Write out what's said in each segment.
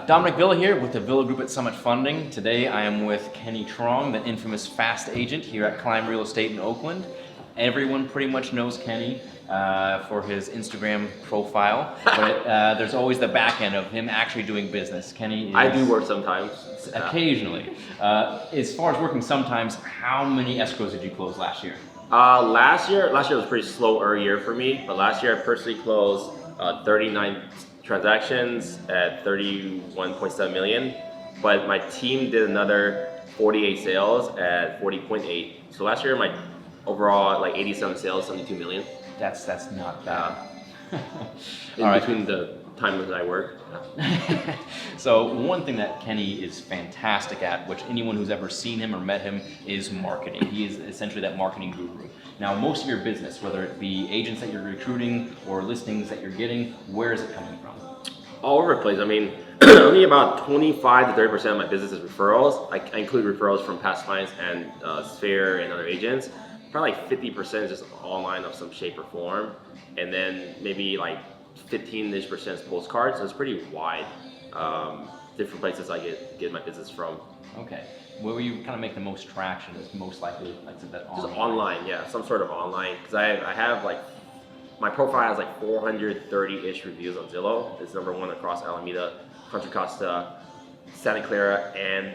Dominic Villa here with the Villa Group at Summit Funding. Today I am with Kenny Truong, the infamous fast agent here at Climb Real Estate in Oakland. Everyone pretty much knows Kenny for his Instagram profile, but there's always the back end of him actually doing business. Kenny is, I do work sometimes. Occasionally. As far as working sometimes, how many escrows did you close last year? Last year was a pretty slower year for me, but last year I personally closed 39 transactions at 31.7 million, but my team did another 48 sales at 40.8. So last year my overall like 87 sales, 72 million. That's not bad. Between the times that I work. So one thing that Kenny is fantastic at, which anyone who's ever seen him or met him, is marketing. He is essentially that marketing guru. Now, most of your business, whether it be agents that you're recruiting or listings that you're getting, where is it coming from? All over the place. I mean, only about 25 to 30% of my business is referrals. I include referrals from past clients and Sphere and other agents. Probably like 50% is just online of some shape or form. And then maybe like 15-ish% is postcards. So it's pretty wide. Different places I get my business from. Okay. Where you kind of make the most traction is most likely, like that online. Just online, yeah, some sort of online. Because I have like, my profile has like 430-ish reviews on Zillow. It's number one across Alameda, Contra Costa, Santa Clara, and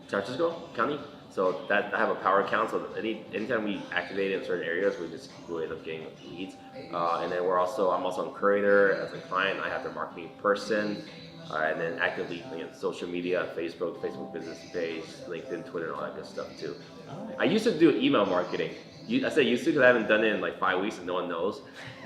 San Francisco County. So that I have a power account. So anytime we activate it in certain areas, we end up getting leads. And then I'm also a curator as a client. I have the marketing person. And then actively social media, Facebook business page, LinkedIn, Twitter, and all that good stuff too. I used to do email marketing. I say used to because I haven't done it in like 5 weeks and no one knows.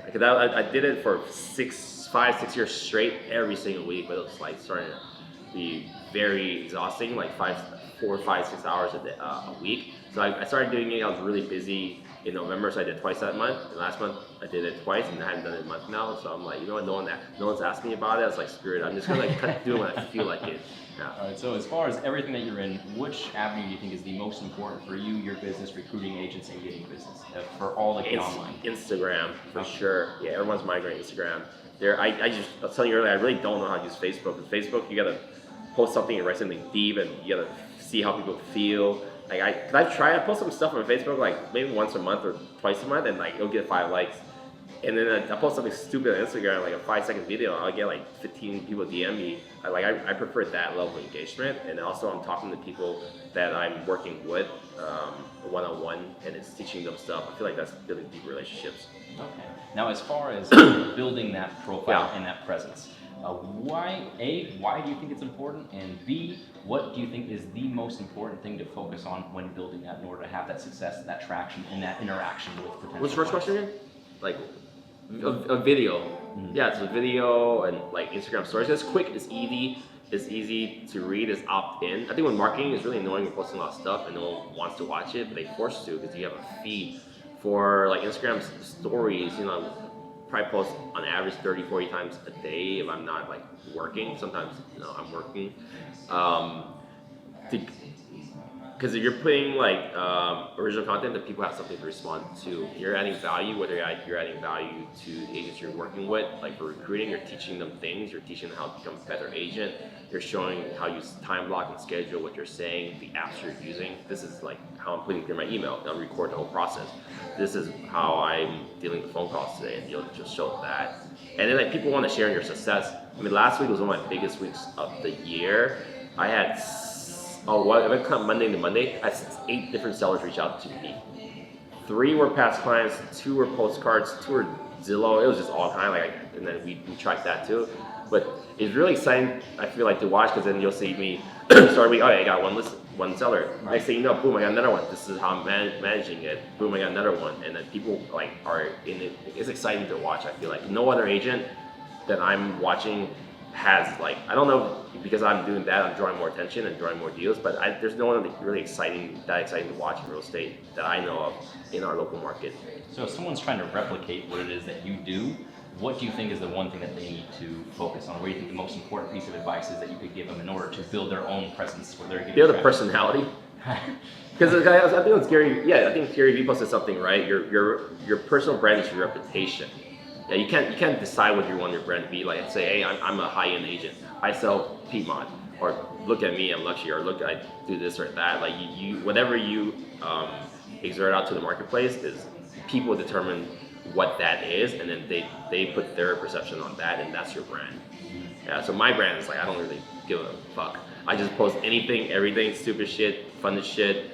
Because I did it for 5, 6 years straight every single week, but it was like starting to be very exhausting, like 4, 5, 6 hours a week. So I started doing it. I was really busy in November, so I did twice that month. And last month I did it twice, and I haven't done it in a month now. So I'm like, you know what? No one's asked me about it. I was like, screw it. I'm just gonna like do it when I feel like it. Yeah. All right. So as far as everything that you're in, which avenue do you think is the most important for you, your business, recruiting agents, and getting business for all the online? Instagram for sure. Yeah, everyone's migrating Instagram. I was telling you earlier, I really don't know how to use Facebook. With Facebook, you gotta post something and write something deep, and you gotta see how people feel. Like I've tried to post some stuff on Facebook like maybe once a month or twice a month, and like it'll get 5 likes. And then I post something stupid on Instagram, like a 5-second video, I'll get like 15 people DM me. I prefer that level of engagement, and also I'm talking to people that I'm working with one-on-one, and it's teaching them stuff. I feel like that's building deep relationships. Okay. Now, as far as building that profile and that presence, why do you think it's important? And B, what do you think is the most important thing to focus on when building that in order to have that success, that traction, and that interaction with potential What's the first clients? question again? Like a video. Mm-hmm. Yeah, it's a video and like Instagram stories. It's quick, it's easy to read, it's opt-in. I think when marketing is really annoying, you're posting a lot of stuff and no one wants to watch it, but they force to because you have a feed. For like Instagram stories, probably post on average 30-40 times a day if I'm not like working. Sometimes I'm working. Because if you're putting like original content, that people have something to respond to. You're adding value, whether you're adding value to the agents you're working with. Like for recruiting, you're teaching them things. You're teaching them how to become a better agent. You're showing how you time block and schedule what you're saying, the apps you're using. This is like how I'm putting through my email. I'll record the whole process. This is how I'm dealing with phone calls today, and you'll just show that. And then like people want to share in your success. I mean, last week was one of my biggest weeks of the year. I had if I come Monday to Monday, I had 8 different sellers reach out to me. 3 were past clients, 2 were postcards, 2 were Zillow. It was just all kind, and then we tracked that too. But it's really exciting, I feel like, to watch, because then you'll see me start week. Oh, I got one seller. Right. Next thing you know, boom, I got another one. This is how I'm managing it. Boom, I got another one. And then people are in it. It's exciting to watch. I feel like no other agent that I'm watching has like, I don't know, because I'm doing that, I'm drawing more attention and drawing more deals, but there's no one really exciting to watch in real estate that I know of in our local market. So if someone's trying to replicate what it is that you do, what do you think is the one thing that they need to focus on? What do you think the most important piece of advice is that you could give them in order to build their own presence where they're getting Build a personality. Because I think it's I think Gary Vee posted something, right? Your personal brand is your reputation. Yeah, you can't decide what you want your brand to be. Like say, hey, I'm a high-end agent. I sell Piedmont, or look at me, I'm luxury, or look, I do this or that. Like you whatever you exert out to the marketplace is people determine what that is, and then they put their perception on that, and that's your brand. Yeah. So my brand is like I don't really give a fuck. I just post anything, everything, stupid shit, fun as shit.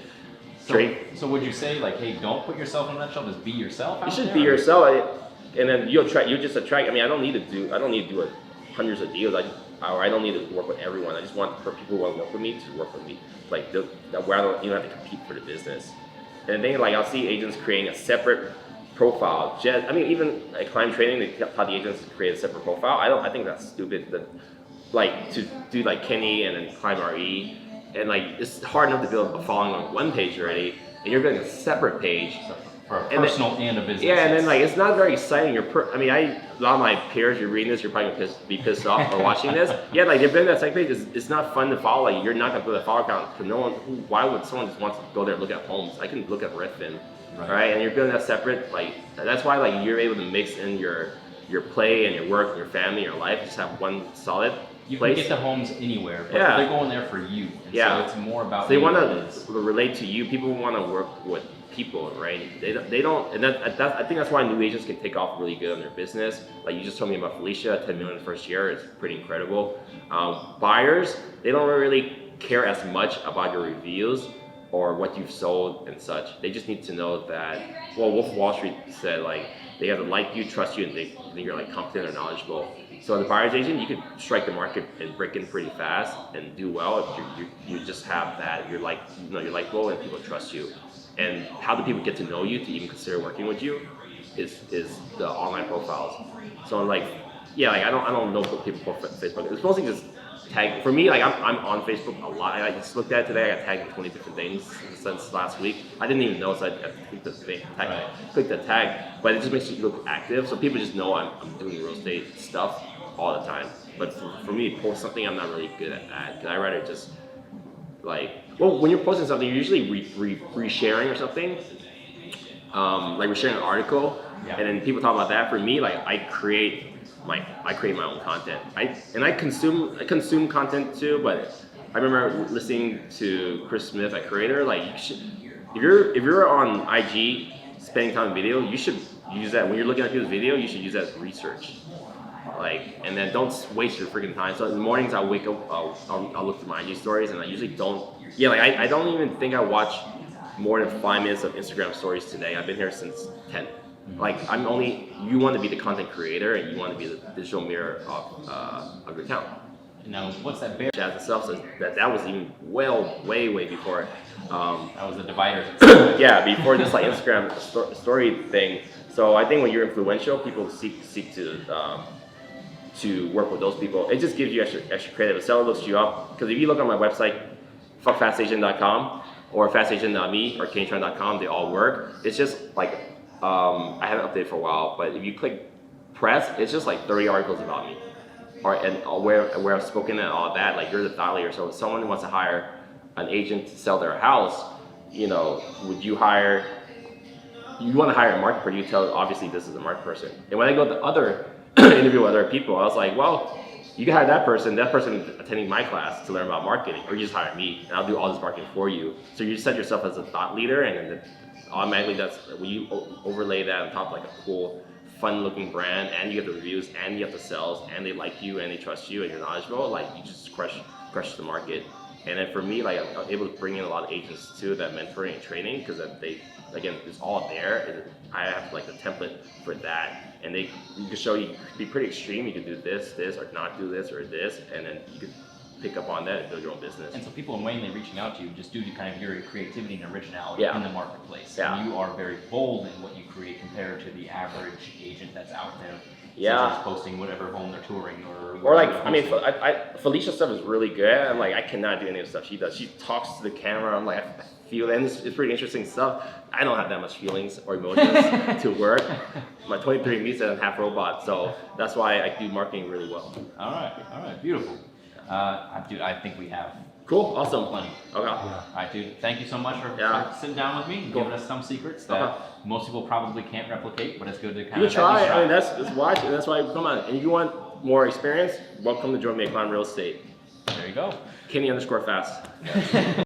So would you say like, hey, don't put yourself on that shelf, just be yourself? You should be yourself, and then you just attract. I mean, I don't need to do hundreds of deals. I don't need to work with everyone. I just want for people who want to work with me to work with me. Like where you don't have to compete for the business. And then like I'll see agents creating a separate profile. Even at Climb Training, they taught the agents to create a separate profile. I think that's stupid. Like to do like Kenny and then Climb RE, and like it's hard enough to build a following on one page already, and you're building a separate page for a personal and a business. Yeah, and then like it's not very exciting. A lot of my peers, you're reading this, you're probably gonna be pissed off for watching this. Yeah, like they're building that second page. It's not fun to follow. Like you're not gonna build a follow account because no one. Why would someone just want to go there and look at homes? I can look at Redfin, right? And you're building that separate. Like that's why like you're able to mix in your play and your work and your family, your life. Just have one solid. You place. Can get the homes anywhere, but they're going there for you. And so it's more about. So they want to relate to you. People want to work with people, right? They don't, and I think that's why new agents can take off really good on their business. Like you just told me about Felicia, 10 million the first year is pretty incredible. Buyers, they don't really care as much about your reviews or what you've sold and such. They just need to know that. Well, Wolf of Wall Street said like they have to like you, trust you, and they think you're like competent or knowledgeable. So as a buyer's agent, you could strike the market and break in pretty fast and do well if you just have that. You're likable and people trust you. And how do people get to know you to even consider working with you is the online profiles. So like I don't know what people post on Facebook. It's mostly just tag. For me, like I'm on Facebook a lot. I just looked at it today. I got tagged in 20 different things since last week. I didn't even know, so I clicked the thing, clicked the tag. But it just makes you look active, so people just know I'm doing real estate stuff all the time. But for me, to post something, I'm not really good at that. Because I rather just when you're posting something, you're usually resharing or something. Like resharing an article, and then people talk about that. For me, like I create my own content. I consume content too. But I remember listening to Chris Smith at Creator. Like if you're on IG spending time on video, you should use that when you're looking at people's video. You should use that as research. And then don't waste your freaking time. So in the mornings I wake up, I'll look through my IG stories, and I usually don't. I don't even think I watch more than 5 minutes of Instagram stories today. I've been here since 10. Like you want to be the content creator, and you want to be the digital mirror of your account. Now, what's that bear? Jazz itself says that was even way before. That was the divider. Yeah, before this like Instagram story thing. So I think when you're influential, people seek to work with those people. It just gives you extra credit. If a seller looks you up, because if you look on my website, fuckfastagent.com or fastagent.me or kennytruong.com, they all work. It's just like I haven't updated for a while, but if you click press, it's just like 30 articles about me, where I've spoken and all that. Like you're the thought leader. So if someone wants to hire an agent to sell their house, would you hire? You want to hire a market person. You tell obviously this is a market person. And when I go to other interview with other people, I was like, well, you can hire that person attending my class to learn about marketing, or you just hire me and I'll do all this marketing for you. So you set yourself as a thought leader, and then automatically that's when you overlay that on top of like a cool, fun looking brand, and you get the reviews, and you have the sales, and they like you and they trust you and you're knowledgeable, like you just crush the market. And then for me, like I'm able to bring in a lot of agents too, that mentoring and training, because again, it's all there. And I have like a template for that, and you can show you be pretty extreme. You can do this, or not do this, or this, and then you could pick up on that and build your own business. And so people are mainly reaching out to you just due to kind of your creativity and originality Yeah. in the marketplace. Yeah. And you are very bold in what you create compared to the average agent that's out there. Yeah. Just posting whatever home they're touring Or like, whatever I mean, posting. Felicia's stuff is really good. I'm like, I cannot do any of the stuff she does. She talks to the camera. I'm like, I feel it. And it's pretty interesting stuff. I don't have that much feelings or emotions to work. My 23andMe said I'm half robot, so that's why I do marketing really well. All right, beautiful. Dude, I think we have Cool, awesome. plenty. Okay. All right, dude. Thank you so much for sitting down with me and Cool. giving us some secrets that most people probably can't replicate, but it's good to kind You of can try. at I mean, least that's why. That's why. Come on. And if you want more experience, welcome to join me at Climb Real Estate. There you go. Kenny _fast.